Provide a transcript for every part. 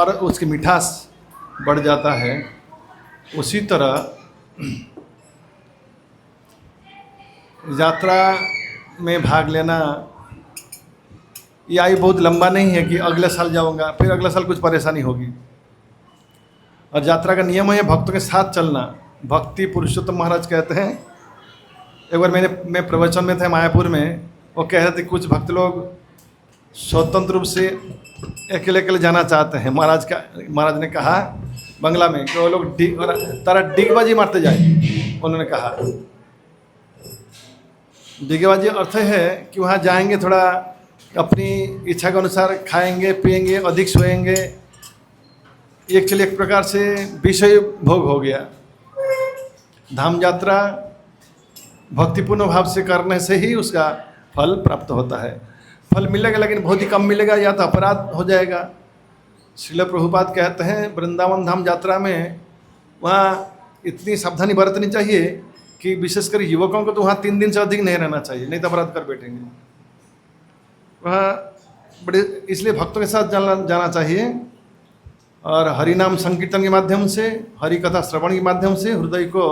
और उसकी मिठास बढ़ जाता है। उसी तरह यात्रा में भाग लेना ये आयु बहुत लंबा नहीं है कि अगले साल जाऊंगा फिर अगले साल कुछ परेशानी होगी। और यात्रा का नियम है भक्तों के साथ चलना। भक्ति पुरुषोत्तम महाराज कहते हैं, एक बार मैं प्रवचन में थे मायापुर में, वो कह रहे थे कुछ भक्त लोग स्वतंत्र रूप से अकेले अकेले जाना चाहते हैं। महाराज ने कहा बंगला में कि वो लोग तारा डिगबाजी मारते जाए। उन्होंने कहा डिगबाजी अर्थ है कि वहाँ जाएंगे, थोड़ा अपनी इच्छा के अनुसार खाएंगे पिएंगे, अधिक सोएंगे, एक्चुअली एक प्रकार से विषय भोग हो गया। धाम यात्रा भक्तिपूर्ण भाव से करने से ही उसका फल प्राप्त होता है। फल मिलेगा लेकिन बहुत ही कम मिलेगा, या तो अपराध हो जाएगा। श्रील प्रभुपाद कहते हैं वृंदावन धाम यात्रा में वहाँ इतनी सावधानी बरतनी चाहिए कि विशेषकर युवकों को तो वहाँ 3 दिन से अधिक नहीं रहना चाहिए, नहीं तो अपराध कर बैठेंगे वहाँ। बड़े इसलिए भक्तों के साथ जाना चाहिए और हरि नाम संकीर्तन के माध्यम से, हरि कथा श्रवण के माध्यम से हृदय को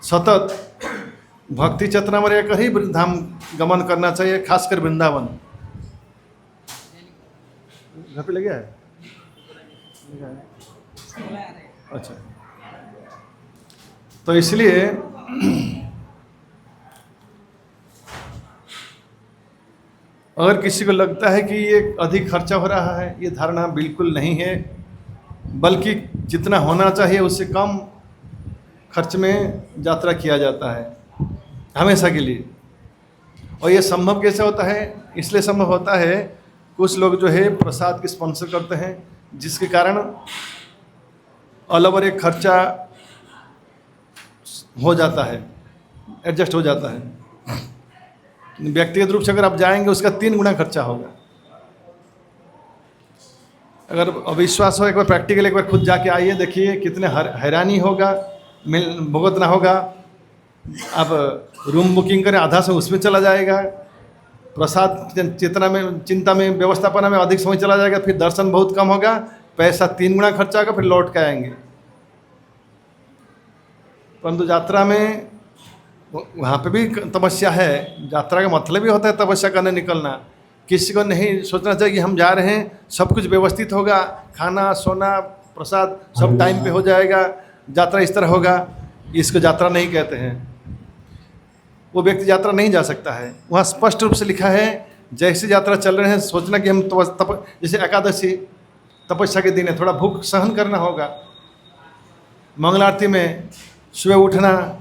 सतत भक्ति चेतना में रहकर ही धाम गमन करना चाहिए, खासकर वृंदावन। घर पे लगे है? अच्छा, तो इसलिए अगर किसी को लगता है कि ये अधिक खर्चा हो रहा है, ये धारणा बिल्कुल नहीं है, बल्कि जितना होना चाहिए उससे कम खर्च में यात्रा किया जाता है हमेशा के लिए। और ये संभव कैसे होता है? इसलिए संभव होता है कुछ लोग जो है प्रसाद की स्पॉन्सर करते हैं, जिसके कारण ऑल ओवर एक खर्चा हो जाता है, एडजस्ट हो जाता है। व्यक्तिगत रूप से अगर आप जाएंगे उसका 3 गुना खर्चा होगा। अगर अविश्वास हो, एक बार प्रैक्टिकल एक बार खुद जाके आइए, देखिए कितने हैरानी होगा, भुगतना होगा। आप रूम बुकिंग करें, आधा से उसमें चला जाएगा, प्रसाद चिंता में व्यवस्थापना में अधिक समय चला जाएगा, फिर दर्शन बहुत कम होगा, पैसा 3 गुना खर्चा होगा, फिर लौट के आएंगे। परंतु यात्रा में वहाँ पे भी तपस्या है। यात्रा का मतलब ही होता है तपस्या करने निकलना। किसी को नहीं सोचना चाहिए कि हम जा रहे हैं सब कुछ व्यवस्थित होगा, खाना सोना प्रसाद सब टाइम पे हो जाएगा, यात्रा इस तरह होगा। इसको यात्रा नहीं कहते हैं। वो व्यक्ति यात्रा नहीं जा सकता है। वहाँ स्पष्ट रूप से लिखा है जैसे यात्रा चल रहे हैं सोचना कि हम जैसे एकादशी तपस्या के दिन है, थोड़ा भूख सहन करना होगा। मंगल आरती में सुबह उठना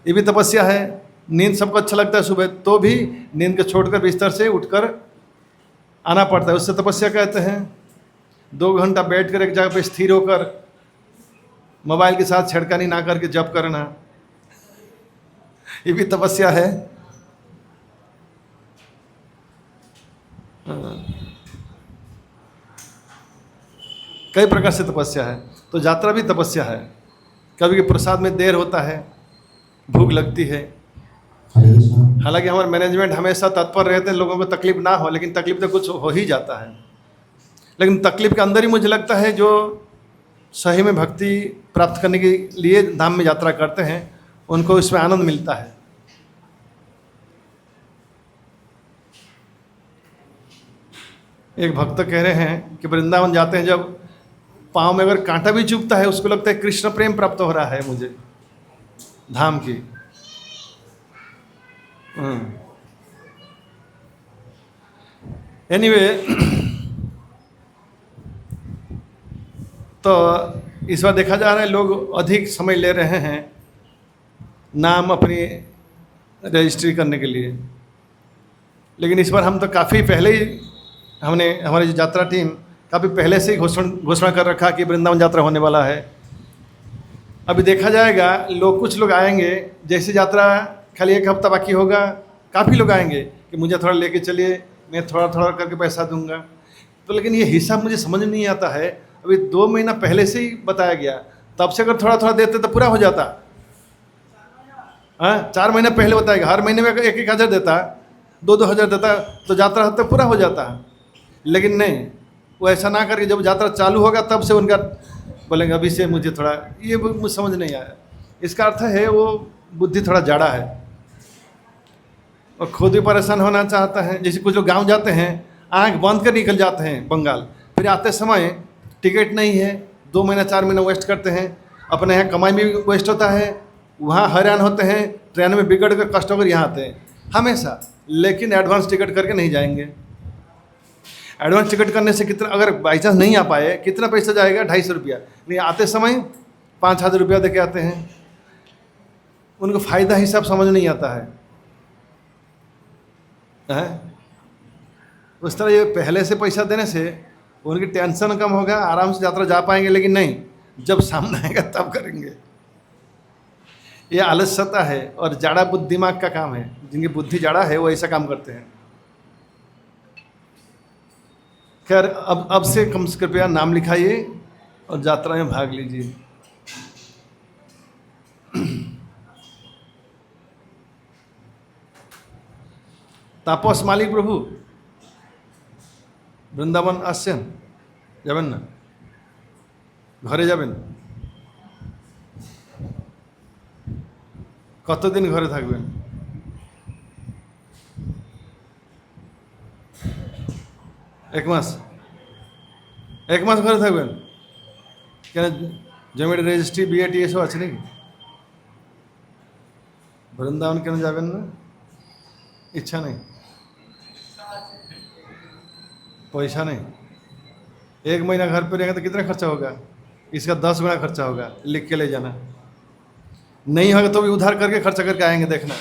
ये भी तपस्या है। नींद सबको अच्छा लगता है सुबह, तो भी नींद को छोड़कर बिस्तर से उठकर आना पड़ता है, उससे तपस्या कहते हैं। 2 घंटा बैठकर एक जगह पे स्थिर होकर मोबाइल के साथ छेड़खानी ना करके जप करना, ये भी तपस्या है। कई प्रकार से तपस्या है। तो यात्रा भी तपस्या है। कभी प्रसाद में देर होता है, भूख लगती है। हालांकि हमारे मैनेजमेंट हमेशा तत्पर रहते हैं लोगों को तकलीफ ना हो, लेकिन तकलीफ तो कुछ हो ही जाता है। लेकिन तकलीफ के अंदर ही मुझे लगता है जो सही में भक्ति प्राप्त करने के लिए धाम में यात्रा करते हैं उनको इसमें आनंद मिलता है। एक भक्त कह रहे हैं कि वृंदावन जाते हैं, जब पाँव में अगर कांटा भी चुभता है उसको लगता है कृष्ण प्रेम प्राप्त हो रहा है मुझे धाम की। एनीवे, तो इस बार देखा जा रहा है लोग अधिक समय ले रहे हैं नाम अपनी रजिस्ट्री करने के लिए। लेकिन इस बार हम तो काफ़ी पहले ही हमारी यात्रा टीम काफ़ी पहले से ही घोषणा कर रखा कि वृंदावन यात्रा होने वाला है। अभी देखा जाएगा, कुछ लोग आएंगे, जैसे यात्रा खाली 1 हफ्ता बाकी होगा काफ़ी लोग आएंगे कि मुझे थोड़ा लेके चलिए, मैं थोड़ा थोड़ा करके पैसा दूंगा। तो लेकिन ये हिसाब मुझे समझ नहीं आता है। अभी 2 महीना पहले से ही बताया गया, तब से अगर थोड़ा थोड़ा देते तो पूरा हो जाता। हाँ, 4 महीना पहले बताएगा, हर महीने में 1-1 हज़ार देता, 2-2 हज़ार देता तो यात्रा तो पूरा हो जाता। लेकिन नहीं, वो ऐसा ना करके जब यात्रा चालू होगा तब से उनका बोलेंगे अभी से मुझे थोड़ा, ये मुझे समझ नहीं आया। इसका अर्थ है वो बुद्धि थोड़ा जाड़ा है और खुद भी परेशान होना चाहता है। जैसे कुछ लोग गांव जाते हैं, आंख बंद कर निकल जाते हैं बंगाल, फिर आते समय टिकट नहीं है, 2 महीना 4 महीना वेस्ट करते हैं, अपने यहाँ कमाई में भी वेस्ट होता है, वहाँ हैरान होते हैं, ट्रेन में बिगड़ कर कष्ट होकर यहाँ आते हैं हमेशा। लेकिन एडवांस टिकट करके नहीं जाएंगे। एडवांस टिकट करने से कितना, अगर बाई चांस नहीं आ पाए, कितना पैसा जाएगा? 250 रुपया। नहीं, आते समय 5,000 रुपया दे के आते हैं। उनको फ़ायदा हिसाब समझ नहीं आता है। उस तरह ये पहले से पैसा देने से उनकी टेंशन कम होगा, आराम से यात्रा जा पाएंगे। लेकिन नहीं, जब सामने आएगा तब करेंगे। ये आलस्यता है और जाड़ा दिमाग का काम है। जिनकी बुद्धि जाड़ा है वो ऐसा काम करते हैं। खैर, अब से कम से कृपया नाम लिखाइए और यात्रा में भाग लीजिए। तापस मालिक प्रभु বৃন্দাবন আসছেন, যাবেন না? ঘরে যাবেন? কতদিন ঘরে থাকবেন? এক মাস ঘরে থাকবেন? কেন, জমির রেজিস্ট্রি, বিএটি এসব আছে নাকি? বৃন্দাবন কেন যাবেন না? ইচ্ছা নেই? पैसा नहीं? 1 महीना घर पे रहेंगे तो कितना खर्चा होगा? इसका 10 गुना खर्चा होगा। लिख के ले जाना, नहीं होगा तो भी उधार करके खर्चा करके आएंगे, देखना।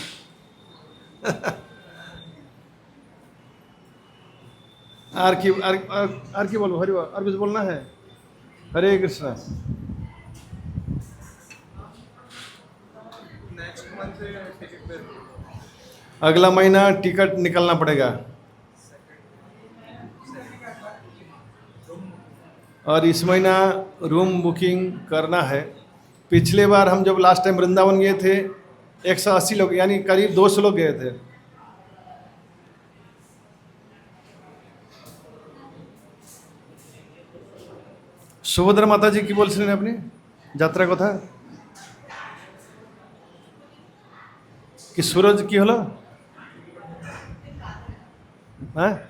आर की बोलो, हरि बोल, और कुछ बोलना है? हरे कृष्णा। अगला महीना टिकट निकलना पड़ेगा और इस महीना रूम बुकिंग करना है। पिछले बार हम जब लास्ट टाइम वृंदावन गए थे 180 लोग, यानी करीब 200 लोग गए थे। सुभद्रा माता जी की बोलছিলেন अपनी यात्रा कथा कि सूरज की हलो हाँ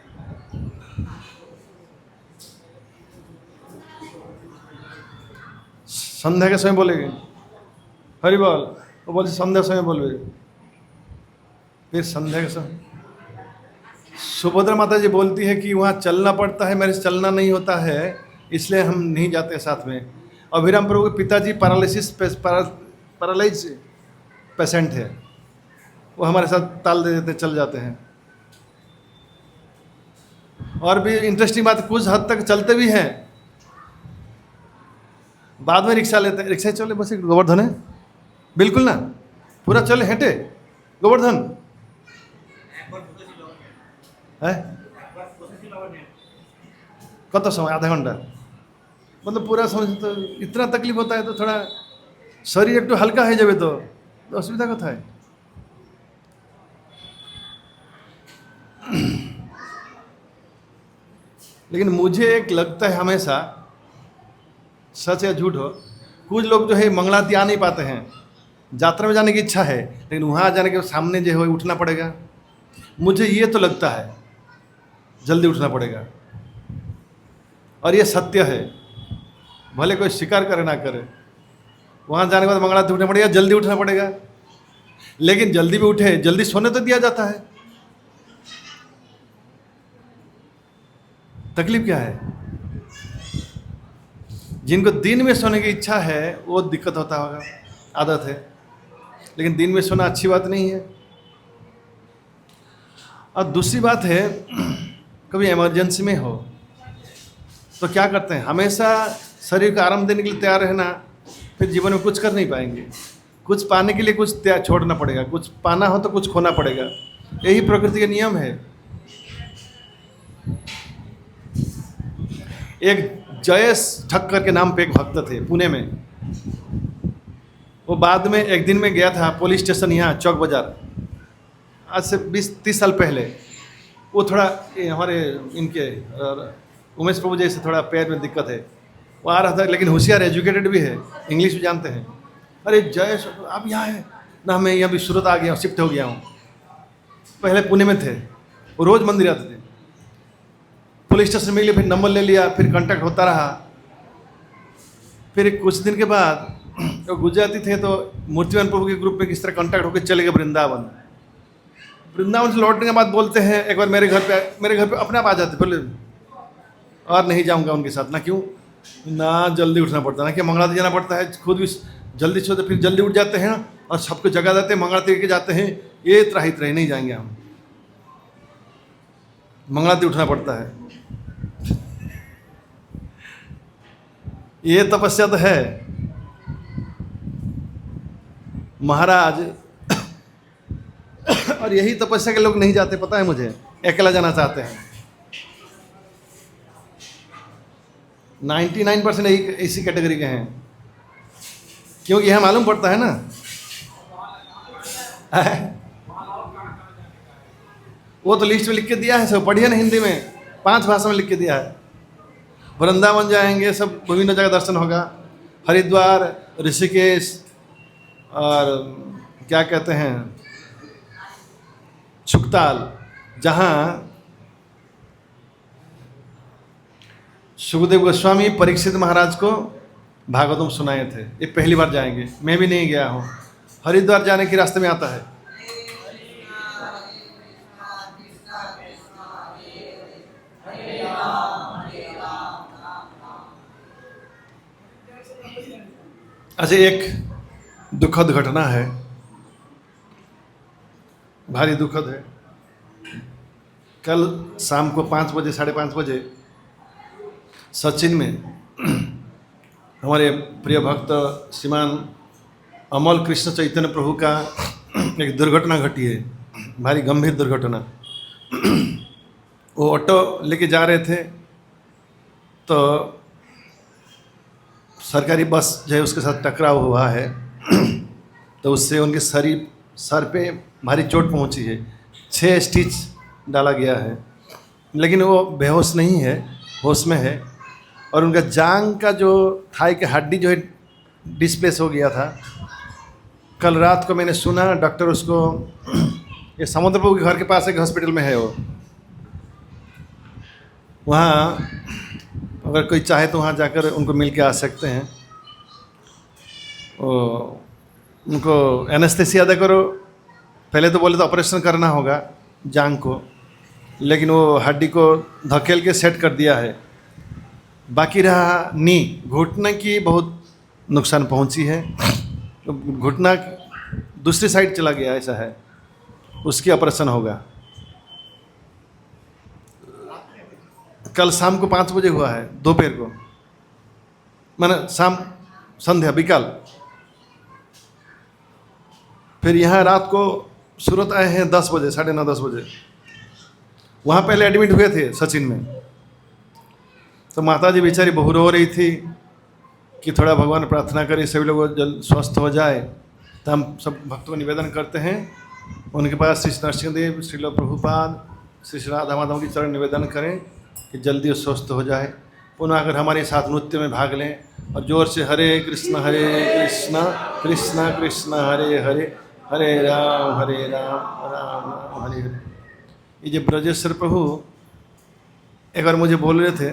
संध्या के समय बोलेंगे। हरि बोल। वो बोले संध्या समय बोलवे, फिर संध्या के समय सुभद्रा माता जी बोलती है कि वहाँ चलना पड़ता है, मेरे से चलना नहीं होता है, इसलिए हम नहीं जाते साथ में। अभिराम प्रभु के पिताजी पैरालाइज पेशेंट है, वो हमारे साथ ताल दे देते, चल जाते हैं। और भी इंटरेस्टिंग बात, कुछ हद तक चलते भी हैं, बाद में रिक्शा लेते हैं। रिक्शा चले बस एक गोवर्धन है, बिल्कुल ना पूरा चले हेंटे गोवर्धन है। कत समय? आधा घंटा। मतलब पूरा समझ तो इतना तकलीफ होता है तो थोड़ा शरीर एक तो हल्का है जब तो असुविधा कथा है। लेकिन मुझे एक लगता है हमेशा, सच या झूठ हो, कुछ लोग जो है मंगलाती आ नहीं पाते हैं। यात्रा में जाने की इच्छा है लेकिन वहाँ जाने के सामने जो है उठना पड़ेगा। मुझे ये तो लगता है जल्दी उठना पड़ेगा और ये सत्य है, भले कोई स्वीकार करे ना करे। वहाँ जाने के बाद मंगलाती उठना पड़ेगा, जल्दी उठना पड़ेगा। लेकिन जल्दी भी उठे, जल्दी सोने तो दिया जाता है। तकलीफ क्या है? जिनको दिन में सोने की इच्छा है वो दिक्कत होता होगा, आदत है। लेकिन दिन में सोना अच्छी बात नहीं है। और दूसरी बात है, कभी इमरजेंसी में हो तो क्या करते हैं, हमेशा शरीर को आराम देने के लिए तैयार रहना, फिर जीवन में कुछ कर नहीं पाएंगे। कुछ पाने के लिए कुछ त्याग छोड़ना पड़ेगा, कुछ पाना हो तो कुछ खोना पड़ेगा। यही प्रकृति का नियम है। एक जयेश ठक्कर के नाम पे एक भक्त थे पुणे में। वो बाद में एक दिन में गया था पुलिस स्टेशन, यहाँ चौक बाजार, आज से 20-30 साल पहले। वो थोड़ा हमारे इनके उमेश प्रभु जैसे थोड़ा पैर में दिक्कत है, वो आ रहा था, लेकिन होशियार एजुकेटेड भी है, इंग्लिश भी जानते हैं। अरे जय आप यहाँ है ना, मैं यहाँ भी सूरत आ गया हूँ, शिफ्ट हो गया हूँ। पहले पुणे में थे, वो रोज़ मंदिर आते थे। पुलिस स्टेशन में लिए, फिर नंबर ले लिया, फिर कांटेक्ट होता रहा। फिर कुछ दिन के बाद वो गुजराती थे, तो मूर्तिमान प्रभु के ग्रुप में किस तरह कांटेक्ट होकर चले गए वृंदावन। वृंदावन से लौटने के बाद बोलते हैं एक बार मेरे घर पे अपने आप आ जाते, बोले और नहीं जाऊंगा उनके साथ। ना क्यों, ना जल्दी उठना पड़ता, ना कि मंगलाती जाना पड़ता है, खुद भी जल्दी सोते, फिर जल्दी उठ जाते हैं और सबको जगा देते हैं, मंगलाती के जाते हैं। ये त्राही नहीं जाएंगे हम, मंगलाती उठना पड़ता है। ये तपस्या तो है महाराज। और यही तपस्या के लोग नहीं जाते, पता है मुझे, अकेला जाना चाहते हैं। 99% इसी कैटेगरी के हैं, क्योंकि यह मालूम पड़ता है ना। वो तो लिस्ट में लिख के दिया है, सब पढ़िए ना, हिंदी में 5 भाषा में लिख के दिया है। वृंदावन जाएंगे, सब विभिन्न जगह दर्शन होगा, हरिद्वार, ऋषिकेश और क्या कहते हैं सुखताल, जहाँ सुखदेव गोस्वामी परीक्षित महाराज को भागवतम सुनाए थे। ये पहली बार जाएंगे, मैं भी नहीं गया हूँ। हरिद्वार जाने के रास्ते में आता है। अच्छा, एक दुखद घटना है, भारी दुखद है। कल शाम को 5 बजे 5:30 बजे सचिन में हमारे प्रिय भक्त श्रीमान अमल कृष्ण चैतन्य प्रभु का एक दुर्घटना घटी है, भारी गंभीर दुर्घटना। वो ऑटो लेके जा रहे थे, तो सरकारी बस जो है उसके साथ टकराव हुआ है, तो उससे उनके सर पे भारी चोट पहुंची है। 6 स्टिच डाला गया है, लेकिन वो बेहोश नहीं है, होश में है। और उनका जांग का जो थाई की हड्डी जो है डिस्प्लेस हो गया था। कल रात को मैंने सुना डॉक्टर उसको, ये समुद्रपुर के घर के पास एक हॉस्पिटल में है वो, वहाँ अगर कोई चाहे तो वहाँ जाकर उनको मिल के आ सकते हैं। उनको एनेस्थेसिया दे करो, पहले तो बोले तो ऑपरेशन करना होगा जांग को, लेकिन वो हड्डी को धकेल के सेट कर दिया है। बाकी रहा नी, घुटने की बहुत नुकसान पहुंची है, तो घुटना दूसरी साइड चला गया, ऐसा है, उसकी ऑपरेशन होगा। कल शाम को 5 बजे हुआ है, दोपहर को, मैंने शाम संध्या विकाल। फिर यहाँ रात को सूरत आए हैं 10 बजे, 9:30 10 बजे। वहाँ पहले एडमिट हुए थे सचिन में, तो माता जी बेचारी बहुत रो रही थी कि थोड़ा भगवान प्रार्थना करें सभी लोग जल्द स्वस्थ हो जाए। तो हम सब भक्तों को निवेदन करते हैं, उनके पास श्री नरसिंहदेव, श्रील प्रभुपाद, श्री राधा माधव की चरण निवेदन करें कि जल्दी वो स्वस्थ हो जाए। पुनः अगर हमारे साथ नृत्य में भाग लें और जोर से हरे कृष्ण कृष्ण कृष्ण हरे हरे, हरे राम राम राम हरे हरे। ये जो ब्रजेश्वर प्रभु एक बार मुझे बोल रहे थे,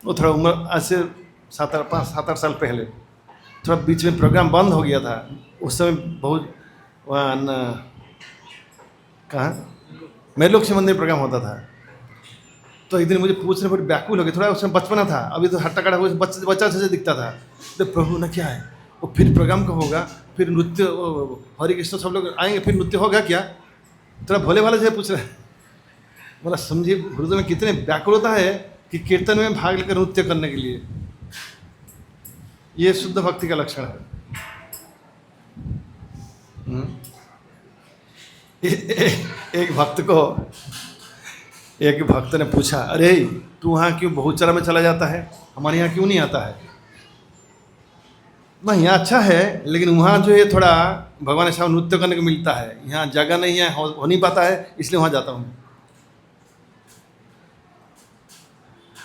वो थोड़ा उम्र आज से 7-8 साल पहले, थोड़ा बीच में प्रोग्राम बंद हो गया था। उस समय बहुत वहाँ कहाँ मेरलोक से मंदिर प्रोग्राम होता था। तो एक दिन मुझे पूछने पर व्याकुल हो गया, थोड़ा उसमें बचपना था, अभी तो हट्टा कटा बच्चा से दिखता था। तो प्रभु ना क्या है वो, फिर प्रोग्राम का होगा, फिर नृत्य, हरे कृष्ण सब लोग आएंगे, फिर नृत्य होगा क्या? थोड़ा भोले भाले से पूछ रहे। मतलब समझिए गुरुदेव में कितने व्याकुलता है कि कीर्तन में भाग लेकर नृत्य करने के लिए। ये शुद्ध भक्ति का लक्षण है। एक भक्त ने पूछा, अरे तू वहाँ क्यों बहुचरा में चला जाता है, हमारे यहाँ क्यों नहीं आता है? ना यहाँ अच्छा है, लेकिन वहाँ जो है थोड़ा भगवान ऐसा नृत्य करने को मिलता है, यहाँ जगह नहीं है, हो नहीं पाता है, इसलिए वहाँ जाता हूँ।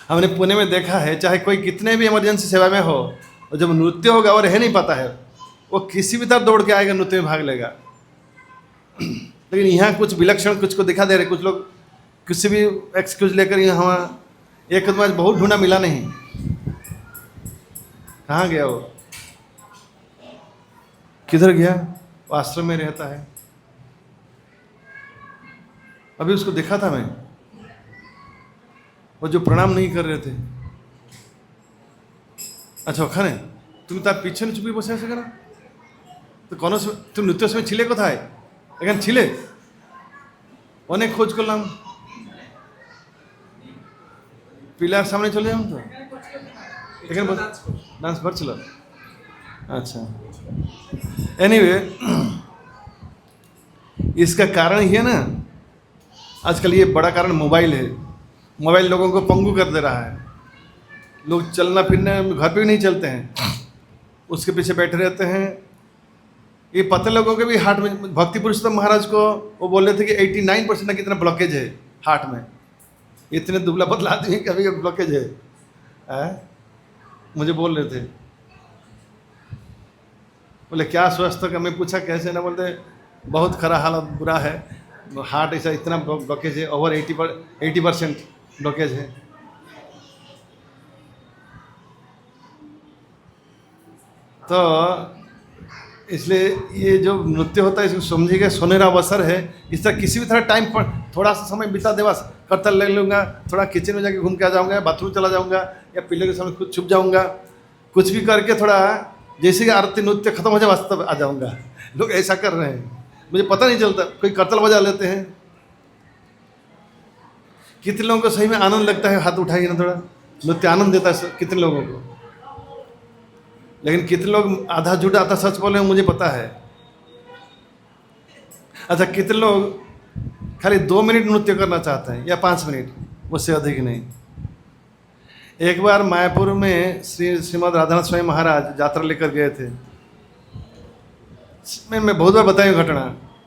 हमने पुणे में देखा है, चाहे कोई कितने भी इमरजेंसी सेवा में हो, और जब नृत्य होगा और रह नहीं पाता है, वो किसी भी तरह दौड़ के आएगा, नृत्य में भाग लेगा। लेकिन यहाँ कुछ विलक्षण कुछ को दिखा दे रहे, कुछ लोग किसी भी एक्सक्यूज लेकर यहाँ एक आज बहुत ढूंढा, मिला नहीं। कहाँ गया वो, किधर गया? वो आश्रम में रहता है। अभी उसको देखा था मैं, वो जो प्रणाम नहीं कर रहे थे। अच्छा ओखाने তুমি তার পিছনে চুপি বসে আছে কেন? তো কোনো তুমি নৃত্যের সময় ছিলে কোথায়? এখানে ছিলে? অনেক খোঁজ করলাম, পিলার সামনে চলে যাম তো এখানে ডান্স করছিল। अच्छा एनीवे इसका कारण ही है ना, आजकल ये बड़ा कारण मोबाइल है। मोबाइल लोगों को पंगु कर दे रहा है, लोग चलना फिरना घर पे भी नहीं चलते हैं, उसके पीछे बैठे रहते हैं। ये पता लोगों के भी हार्ट में, भक्ति पुरुषोत्तम महाराज को वो बोल रहे थे कि 89% ना कितना ब्लॉकेज है हार्ट में। इतने दुबला पतला आदमी कभी कभी ब्लॉकेज है? मुझे बोल रहे थे, बोले क्या स्वस्थ का? मैं पूछा कैसे ना, बोलते बहुत खरा हालत, बुरा है, हार्ट ऐसा इतना ब्लॉकेज है, ओवर 80% ब्लॉकेज है। तो इसलिए ये जो नृत्य होता है इसको समझिएगा सुनहरा अवसर है। इस तरह किसी भी तरह टाइम पर थोड़ा सा समय बिता दे, बस करतल ले लूँगा, थोड़ा किचन में जाके घूम के आ जाऊँगा, बाथरूम चला जाऊँगा, या पिल्ले के सामने खुद छुप जाऊँगा, कुछ भी करके थोड़ा जैसे कि आरती नृत्य खत्म हो जाए बस तब आ जाऊँगा। लोग ऐसा कर रहे हैं, मुझे पता नहीं चलता। कोई करतल बजा लेते हैं। कितने लोगों को सही में आनंद लगता है? हाथ उठाइए ना, थोड़ा नृत्य आनंद देता है कितने लोगों को। लेकिन कितने लोग आधा झूठा आधा सच बोले मुझे पता है। अच्छा कितने लोग खाली 2 मिनट नृत्य करना चाहते हैं या 5 मिनट, उससे अधिक नहीं। एक बार मायापुर में श्रीमद राधानाथ स्वामी महाराज यात्रा लेकर गए थे। मैं बहुत बार बताई घटना।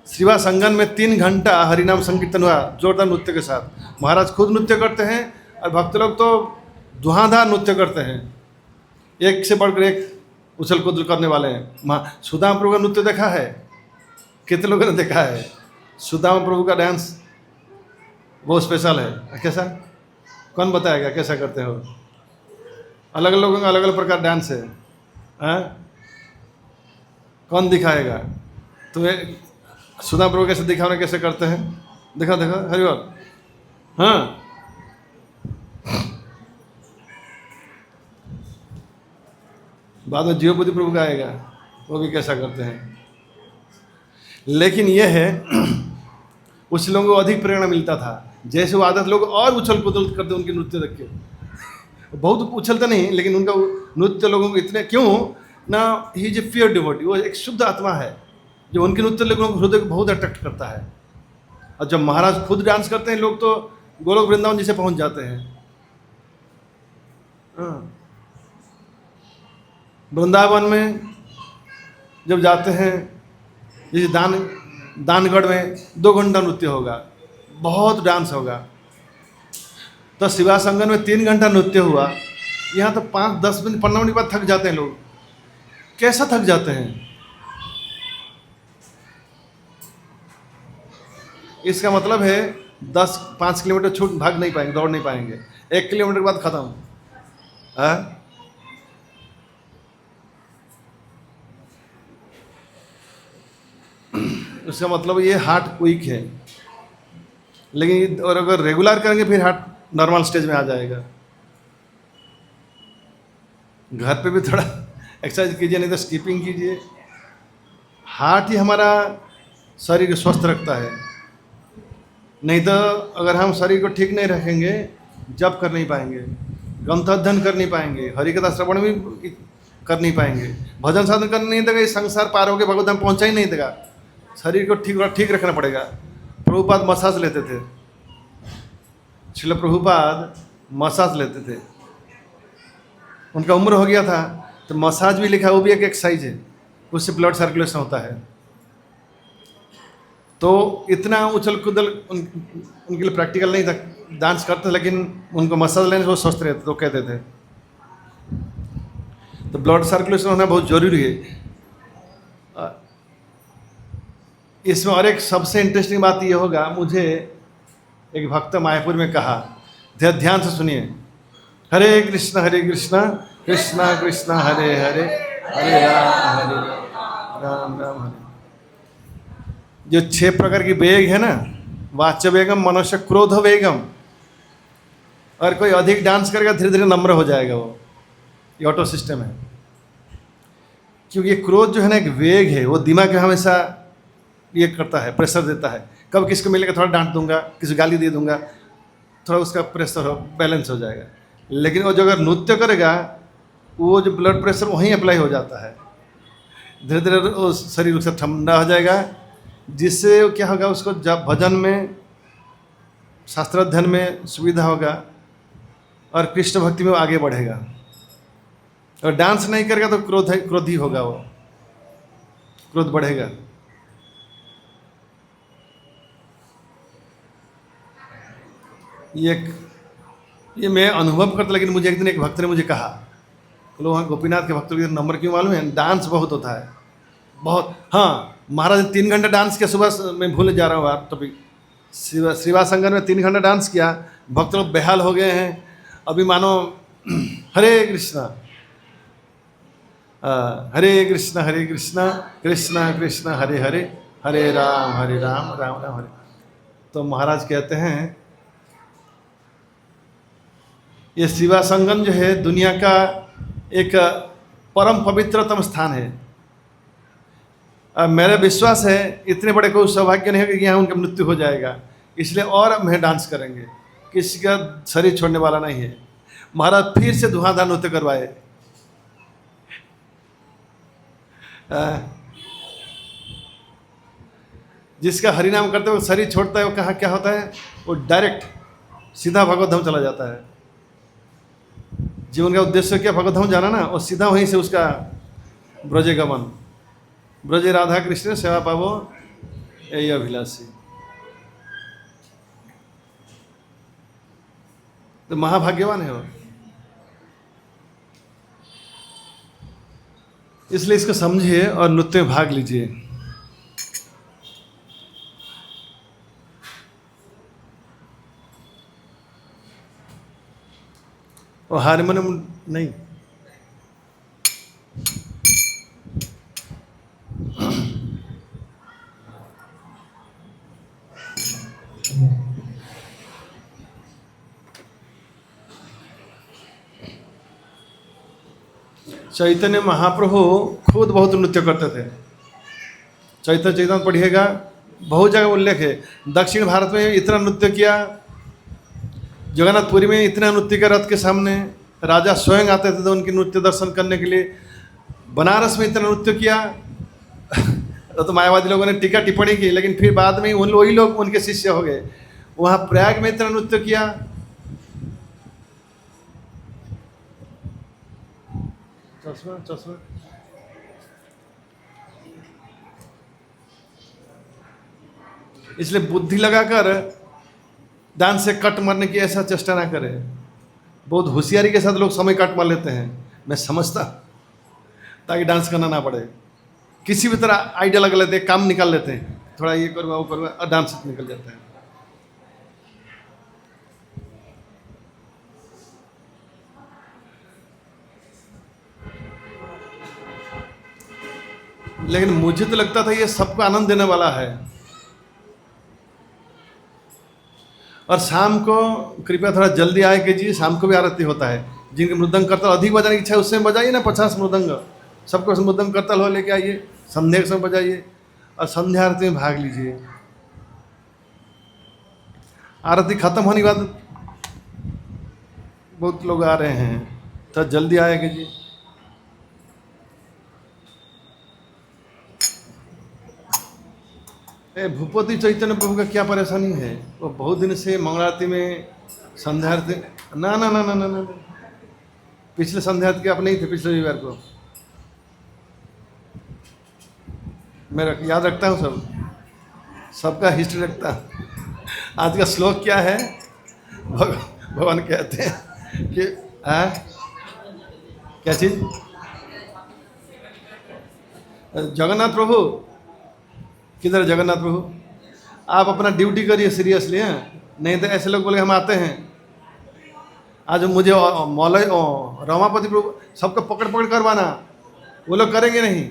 शिवा संगम में 3 घंटा हरिनाम संकीर्तन हुआ जोरदार नृत्य के साथ। महाराज खुद नृत्य करते हैं और भक्त लोग तो धुआंधार नृत्य करते हैं, एक से बढ़कर एक उछल कूद करने वाले हैं। सुदाम प्रभु का नृत्य देखा है? कितने लोगों ने देखा है? सुदाम प्रभु का डांस बहुत स्पेशल है। कैसा? कौन बताएगा कैसा करते हो? अलग अलग लोगों का अलग अलग प्रकार डांस है। कौन दिखाएगा तुम्हें? सुदाम प्रभु कैसे दिखाने कैसे करते हैं? देखा देखा हरिवाल। हाँ बाद में जीवपति प्रभु का आएगा, वो भी कैसा करते हैं। लेकिन यह है उस लोगों को अधिक प्रेरणा मिलता था। जैसे वो आदत लोग और उछल कूद करते उनके नृत्य देख के। बहुत उछलते नहीं, लेकिन उनका नृत्य लोगों को इतने क्यों ना, he is a pure devotee, वो एक शुद्ध आत्मा है जो उनके नृत्य लोगों को हृदय को बहुत अट्रैक्ट करता है। और जब महाराज खुद डांस करते हैं लोग तो गोलोक वृंदावन जैसे पहुंच जाते हैं। वृंदावन में जब जाते हैं, जैसे दानगढ़ में 2 घंटा नृत्य होगा, बहुत डांस होगा। तो शिवा संगम में 3 घंटा नृत्य हुआ। यहाँ तो 5-10 मिनट 15 मिनट के बाद थक जाते हैं लोग। कैसा थक जाते हैं? इसका मतलब है 5 किलोमीटर छूट भाग नहीं पाएंगे, दौड़ नहीं पाएंगे। 1 किलोमीटर के बाद खत्म। उसका मतलब ये हार्ट क्विक है। लेकिन और अगर रेगुलर करेंगे फिर हार्ट नॉर्मल स्टेज में आ जाएगा। घर पे भी थोड़ा एक्सरसाइज कीजिए, नहीं तो स्किपिंग कीजिए। हार्ट ही हमारा शरीर को स्वस्थ रखता है। नहीं तो अगर हम शरीर को ठीक नहीं रखेंगे, जप कर नहीं पाएंगे, ग्रंथ अध्ययन कर नहीं पाएंगे, हरिकथा श्रवण भी कर नहीं पाएंगे, भजन साधन कर नहीं देगा, ये संसार पार होकर भगवत धाम पहुँचा ही नहीं देगा। शरीर को ठीक रखना पड़ेगा। प्रभुपाद मसाज लेते थे, श्रील प्रभुपाद मसाज लेते थे। उनका उम्र हो गया था तो मसाज भी लिखा, वो भी एक एक्सरसाइज है, उससे ब्लड सर्कुलेशन होता है। तो इतना उछल कूदल उनके लिए प्रैक्टिकल नहीं था डांस करते थे, लेकिन उनको मसाज लेने से वो स्वस्थ रहते तो कहते थे। तो ब्लड सर्कुलेशन होना बहुत जरूरी है। इसमें और एक सबसे इंटरेस्टिंग बात ये होगा, मुझे एक भक्त मायापुर में कहा, ध्यान से सुनिए, हरे कृष्णा कृष्णा कृष्णा हरे हरे, हरे राम राम हरे। जो 6 प्रकार की वेग है ना, वाच्य वेगम, मनुष्य क्रोध वेगम, और कोई अधिक डांस करेगा धीरे धीरे नम्र हो जाएगा वो, ये ऑटो सिस्टम है। क्योंकि ये क्रोध जो है ना एक वेग है, वो दिमाग में हमेशा ये करता है, प्रेशर देता है। कब किसको मिलेगा थोड़ा डांट दूंगा, किसी गाली दे दूंगा, थोड़ा उसका प्रेशर हो बैलेंस हो जाएगा। लेकिन वो जो अगर नृत्य करेगा, वो जो ब्लड प्रेशर वहीं अप्लाई हो जाता है, धीरे धीरे वो शरीर उससे ठंडा हो जाएगा, जिससे क्या होगा, उसको जब भजन में, शास्त्र अध्ययन में सुविधा होगा और कृष्ण भक्ति में वो आगे बढ़ेगा। और डांस नहीं करेगा तो क्रोधी होगा, वो क्रोध बढ़ेगा। ये मैं अनुभव करता, लेकिन मुझे एक दिन एक भक्त ने मुझे कहा, बोलो वहाँ गोपीनाथ के भक्तों के नंबर क्यों मालूम है, डांस बहुत होता है, बहुत। हाँ, महाराज 3 घंटा डांस किया सुबह, मैं भूल जा रहा हूँ आप टॉपिक, श्रीवास संगम में 3 घंटा डांस किया, भक्त लोग बेहाल हो गए हैं। अभी मानो हरे कृष्णा कृष्णा कृष्णा कृष्णा हरे हरे, हरे राम राम राम हरे। तो महाराज कहते हैं, ये शिवा संगम जो है दुनिया का एक परम पवित्रतम स्थान है। मेरा विश्वास है इतने बड़े कोई सौभाग्य नहीं है कि यहाँ उनका मृत्यु हो जाएगा, इसलिए और हम डांस करेंगे, किसी का शरीर छोड़ने वाला नहीं है। महाराज फिर से धुआंधार नृत्य करवाए। जिसका हरिनाम करते हुए शरीर छोड़ता है, वो कहाँ क्या होता है, वो डायरेक्ट सीधा भगवत धाम चला जाता है। जीवन का उद्देश्य क्या, भगवत धाम जाना ना, और सीधा वहीं से उसका ब्रजे गमन, ब्रजे राधा कृष्ण सेवा पावो यही अभिलाषी। तो महाभाग्यवान है वो। इसलिए इसको समझिए और नृत्य में भाग लीजिए। और हारमोनियम नहीं, चैतन्य महाप्रभु खुद बहुत नृत्य करते थे। चैतन्य चैतन्य पढ़िएगा, बहुत जगह उल्लेख है। दक्षिण भारत में इतना नृत्य किया, जगन्नाथपुरी में इतना नृत्य का रथ के सामने राजा स्वयं आते थे तो उनके नृत्य दर्शन करने के लिए। बनारस में इतना नृत्य किया तो मायावादी लोगों ने टीका टिप्पणी की, लेकिन फिर बाद में वही लोग उनके शिष्य हो गए। वहाँ प्रयाग में इतना नृत्य किया। चश्मा इसलिए बुद्धि लगाकर डांस से कट मारने की ऐसा चेष्टा ना करें। बहुत होशियारी के साथ लोग समय कट मार लेते हैं, मैं समझता, ताकि डांस करना ना पड़े। किसी भी तरह आइडिया लगा लेते हैं, काम निकाल लेते हैं, थोड़ा ये करूँगा वो करूँगा, और डांस निकल जाता है। लेकिन मुझे तो लगता था ये सबको आनंद देने वाला है। और शाम को कृपया थोड़ा जल्दी आए कीजिए, शाम को भी आरती होता है। जिनके मृदंग करताल अधिक बजाने की इच्छा है उससे बजाइए ना, 50 मृदंग सबको मृदंग करताल हो लेके आइए, संध्या के समय बजाइए और संध्या आरती में भाग लीजिए। आरती खत्म होने के बाद बहुत लोग आ रहे हैं, तो जल्दी आए कीजिए। भूपति चैतन्य प्रभु का क्या परेशानी है, वो बहुत दिन से मंगल आरती में संध्या आरती ना ना ना ना ना ना पिछले संध्या आरती के आप नहीं थे, पिछले रविवार को। मैं याद रखता हूँ सबका हिस्ट्री रखता। आज का श्लोक क्या है, भगवान कहते हैं कि क्या चीज, जगन्नाथ प्रभु, किधर जगन्नाथ प्रभु, आप अपना ड्यूटी करिए सीरियसली हैं, नहीं तो ऐसे लोग बोले हम आते हैं। आज मुझे मौलवी रमापति प्रभु सबको पकड़ पकड़ करवाना, वो लोग करेंगे नहीं,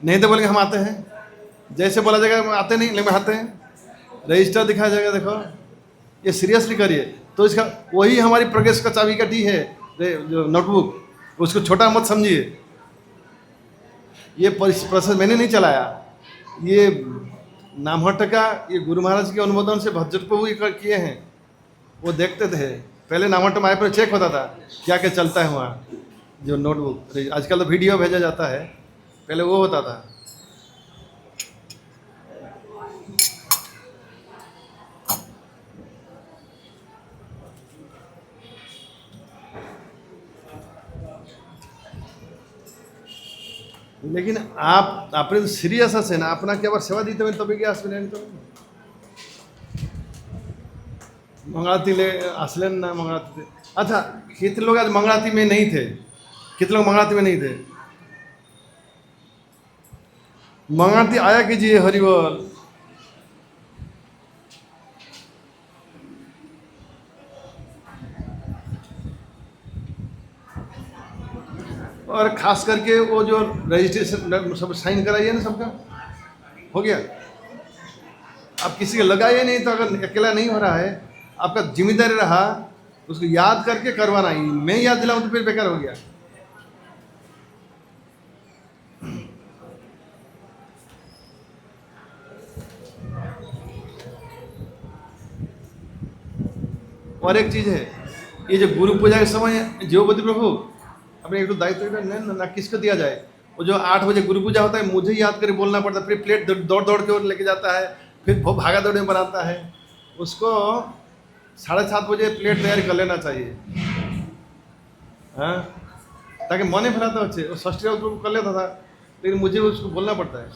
नहीं तो बोलेंगे हम आते हैं। जैसे बोला जाएगा हम आते नहीं, लेकिन आते हैं, रजिस्टर दिखाया जाएगा, देखो ये सीरियसली करिए। तो इसका वही हमारी प्रोग्रेस का चाबी काठी है, जो नोटबुक, उसको छोटा मत समझिए। ये प्रोसेस मैंने नहीं चलाया, ये नामहट्ट का, ये गुरु महाराज के अनुमोदन से भज्जर प्रभु किए हैं। वो देखते थे पहले, नामहट्ट में आए पर चेक होता था क्या क्या चलता है वहाँ, जो नोटबुक। आजकल तो वीडियो भेजा जाता है, पहले वो होता था। लेकिन आप अपने सीरियस আছে না, আপনাকে আবার সেবা দিতে হবে, তবে কি আসবেন? তো मंगलाती ले असलन ना मंगलाती थे। अच्छा, कितने लोग आज मंगलाती में नहीं थे? कितने लोग मंगलाती में नहीं थे? मंगलाती आया कीजिए, हरिबोल। और खास करके वो जो रजिस्ट्रेशन सब साइन कराइए ना, सबका हो गया। आप किसी के लगाइए नहीं, तो अगर अकेला नहीं हो रहा है, आपका जिम्मेदारी रहा उसको याद करके करवाना ही। मैं याद दिलाऊं तो फिर बेकार हो गया। और एक चीज है, ये जो गुरु पूजा के समय जीवपति प्रभु अपने एक दायित्व ना किसको दिया जाए। वो जो 8 बजे गुरु पूजा होता है, मुझे याद करके बोलना पड़ता है, फिर प्लेट दौड़ दौड़ के लेके जाता है, फिर भागा दौड़ में बनाता है। उसको 7:30 बजे प्लेट तैयार कर लेना चाहिए, हाँ, ताकि मने फैलाता अच्छे। वो षष्ठी कर लेता था, लेकिन मुझे उसको बोलना पड़ता है,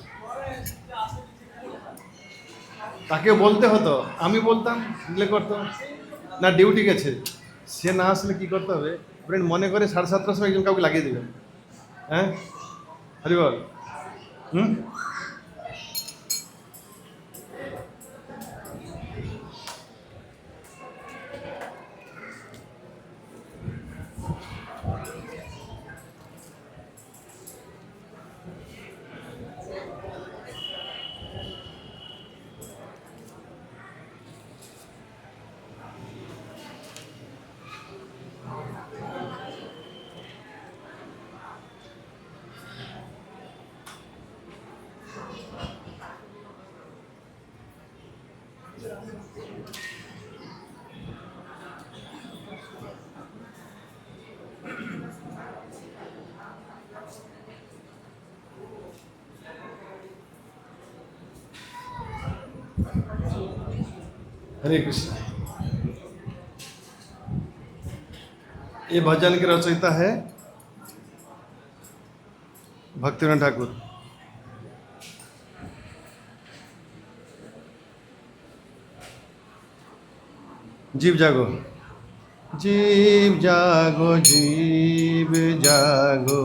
ताकि वो बोलते हो तो আমি বলতাম দিলে করতো না, ডিউটি গেছে সে না আসলে কি করতে হবে, ফ্রেন্ড মনে করে 7:30টার সময় একজন কাউকে লাগিয়ে দেবেন। হ্যাঁ, হরি বল। हरे कृष्ण। ये भजन के रचयिता है भक्तिविनोद ठाकुर। जीव जागो, जीव जागो, जीव जागो।